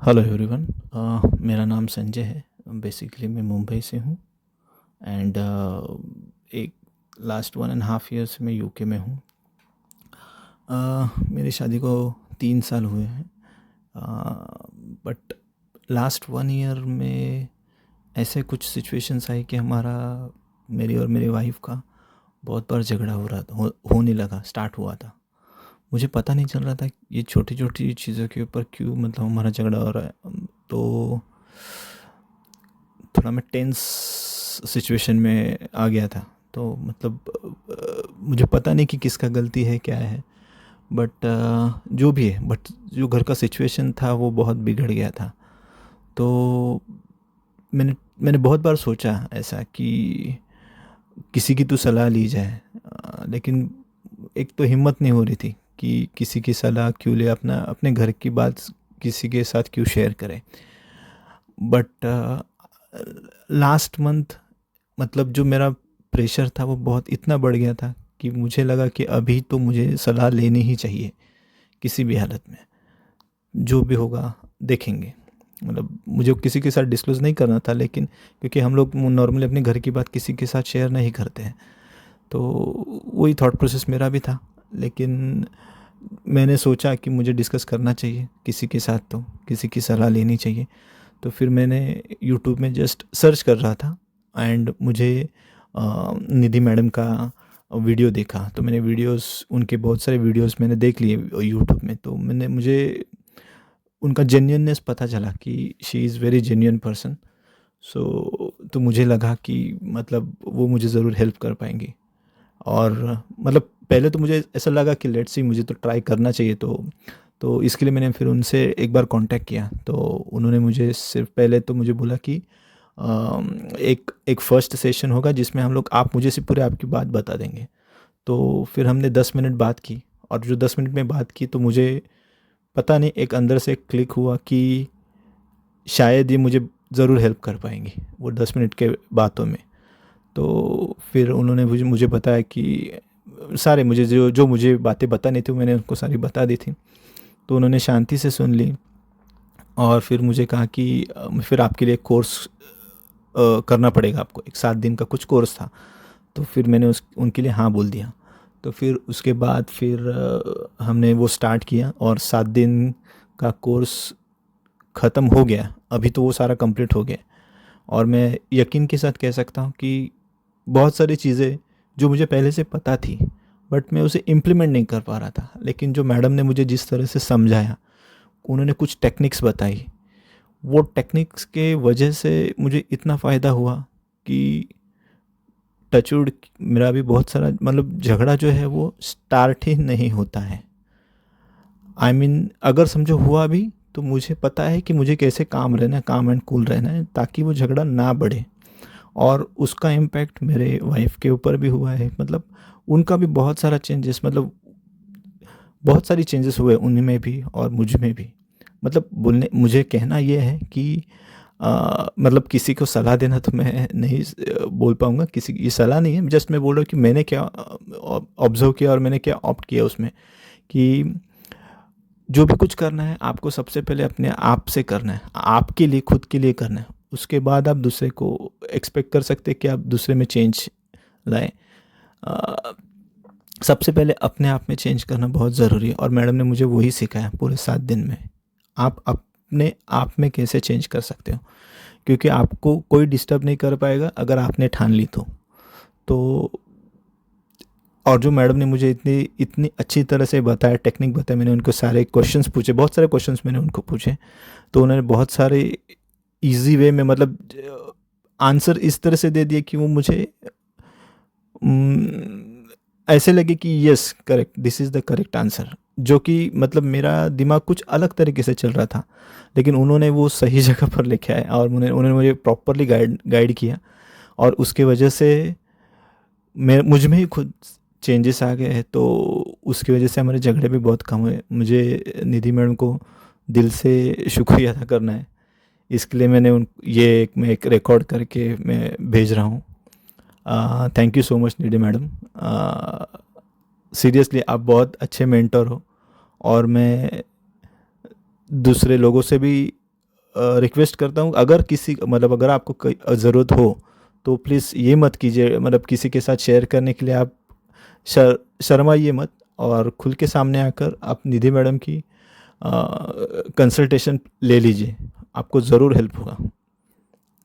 Hello everyone. मेरा नाम संजय है। बेसिकली मैं मुंबई से हूँ एंड एक लास्ट 1.5 ईयर से मैं यूके में हूँ। मेरी शादी को 3 साल हुए हैं, बट लास्ट 1 ईयर में ऐसे कुछ सिचुएशंस आई कि हमारा, मेरी और मेरी वाइफ का बहुत बार झगड़ा हो रहा था, होने लगा, स्टार्ट हुआ था। मुझे पता नहीं चल रहा था ये छोटी छोटी चीज़ों के ऊपर क्यों मतलब हमारा झगड़ा हो रहा है। तो थोड़ा मैं टेंस सिचुएशन में आ गया था। तो मतलब मुझे पता नहीं कि किसका गलती है क्या है, बट जो भी है, बट जो घर का सिचुएशन था वो बहुत बिगड़ गया था। तो मैंने मैंने बहुत बार सोचा ऐसा कि किसी की तो सलाह ली जाए, लेकिन एक तो हिम्मत नहीं हो रही थी कि किसी की सलाह क्यों ले, अपने घर की बात किसी के साथ क्यों शेयर करें। बट लास्ट मंथ मतलब जो मेरा प्रेशर था वो बहुत इतना बढ़ गया था कि मुझे लगा कि अभी तो मुझे सलाह लेनी ही चाहिए किसी भी हालत में। जो भी होगा देखेंगे। मतलब मुझे किसी के साथ डिस्क्लोज़ नहीं करना था, लेकिन क्योंकि हम लोग नॉर्मली अपने घर की बात किसी के साथ शेयर नहीं करते हैं, तो वही थॉट प्रोसेस मेरा भी था। लेकिन मैंने सोचा कि मुझे डिस्कस करना चाहिए किसी के साथ, तो किसी की सलाह लेनी चाहिए। तो फिर मैंने यूट्यूब में जस्ट सर्च कर रहा था एंड मुझे निधि मैडम का वीडियो देखा। तो मैंने वीडियोस, उनके बहुत सारे वीडियोस मैंने देख लिए यूट्यूब में। तो मुझे उनका जेन्युइननेस पता चला कि she is very genuine person. तो मुझे लगा कि मतलब वो मुझे ज़रूर हेल्प कर पाएंगी। और मतलब पहले तो मुझे ऐसा लगा कि लेट्स सी, मुझे तो ट्राई करना चाहिए। तो इसके लिए मैंने फिर उनसे एक बार कांटेक्ट किया। तो उन्होंने मुझे सिर्फ पहले तो मुझे बोला कि एक एक फ़र्स्ट सेशन होगा जिसमें हम लोग, आप मुझे सिर्फ पूरे आपकी बात बता देंगे। तो फिर हमने 10 मिनट बात की, और जो 10 मिनट में बात की तो मुझे पता नहीं, एक अंदर से क्लिक हुआ कि शायद ये मुझे ज़रूर हेल्प कर पाएंगी वो 10 मिनट के बातों में। तो फिर उन्होंने मुझे मुझे बताया कि सारे, मुझे जो जो मुझे बातें बतानी थी मैंने उनको सारी बता दी थी। तो उन्होंने शांति से सुन ली और फिर मुझे कहा कि फिर आपके लिए कोर्स करना पड़ेगा आपको, एक 7 दिन का कुछ कोर्स था। तो फिर मैंने उस उनके लिए हाँ बोल दिया। तो फिर उसके बाद फिर हमने वो स्टार्ट किया और 7 दिन का कोर्स ख़त्म हो गया। अभी तो वो सारा कंप्लीट हो गया, और मैं यकीन के साथ कह सकता हूँ कि बहुत सारी चीज़ें जो मुझे पहले से पता थी, बट मैं उसे इम्प्लीमेंट नहीं कर पा रहा था। लेकिन जो मैडम ने मुझे जिस तरह से समझाया, उन्होंने कुछ टेक्निक्स बताई, वो टेक्निक्स के वजह से मुझे इतना फ़ायदा हुआ कि टचवुड मेरा भी बहुत सारा मतलब झगड़ा जो है वो स्टार्ट ही नहीं होता है। आई मीन अगर समझो हुआ भी, तो मुझे पता है कि मुझे कैसे काम रहना है, काम एंड कूल रहना है, ताकि वो झगड़ा ना बढ़े। और उसका इम्पैक्ट मेरे वाइफ के ऊपर भी हुआ है। मतलब उनका भी बहुत सारा चेंजेस, मतलब बहुत सारी चेंजेस हुए उनमें भी और मुझ में भी। मतलब बोलने, मुझे कहना ये है कि मतलब किसी को सलाह देना तो मैं नहीं बोल पाऊँगा, किसी की ये सलाह नहीं है, जस्ट मैं बोल रहा हूँ कि मैंने क्या ऑब्ज़र्व किया और मैंने क्या ऑप्ट किया उसमें, कि जो भी कुछ करना है आपको सबसे पहले अपने आप से करना है, आपके लिए, खुद के लिए करना है। उसके बाद आप दूसरे को एक्सपेक्ट कर सकते हैं कि आप दूसरे में चेंज लाएँ। अ, सबसे पहले अपने आप में चेंज करना बहुत ज़रूरी है, और मैडम ने मुझे वही सिखाया पूरे 7 दिन में। आप अपने आप में कैसे चेंज कर सकते हो, क्योंकि आपको कोई डिस्टर्ब नहीं कर पाएगा अगर आपने ठान ली तो। और जो मैडम ने मुझे इतनी इतनी अच्छी तरह से बताया, टेक्निक बताया, मैंने उनको सारे क्वेश्चंस पूछे, बहुत सारे क्वेश्चंस मैंने उनको पूछे। तो उन्होंने बहुत सारे इजी वे में, मतलब आंसर इस तरह से दे दिए कि वो मुझे ऐसे लगे कि yes correct, this is the correct answer. जो कि मतलब मेरा दिमाग कुछ अलग तरीके से चल रहा था, लेकिन उन्होंने वो सही जगह पर लेके आए और उन्होंने मुझे प्रॉपरली गाइड गाइड किया। और उसके वजह से मैं, मुझ में ही खुद चेंजेस आ गए हैं। तो उसकी वजह से हमारे झगड़े भी बहुत कम हुए। मुझे निधि मैडम को दिल से शुक्रिया अदा करना है। इसके लिए मैंने उन ये मैं एक रिकॉर्ड करके मैं भेज रहा हूँ। Thank you so much Nidhi madam. Seriously आप बहुत अच्छे मेंटर हो, और मैं दूसरे लोगों से भी रिक्वेस्ट करता हूँ, अगर किसी मतलब अगर आपको कोई ज़रूरत हो तो प्लीज़ ये मत कीजिए, मतलब किसी के साथ शेयर करने के लिए आप शर्माइए मत, और खुल के सामने आकर आप निधि मैडम की कंसल्टेशन ले लीजिए, आपको ज़रूर हेल्प होगा,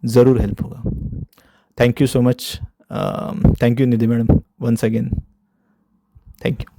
ज़रूर हेल्प होगा। Thank you so much, thank you Nidhi madam, once again, thank you.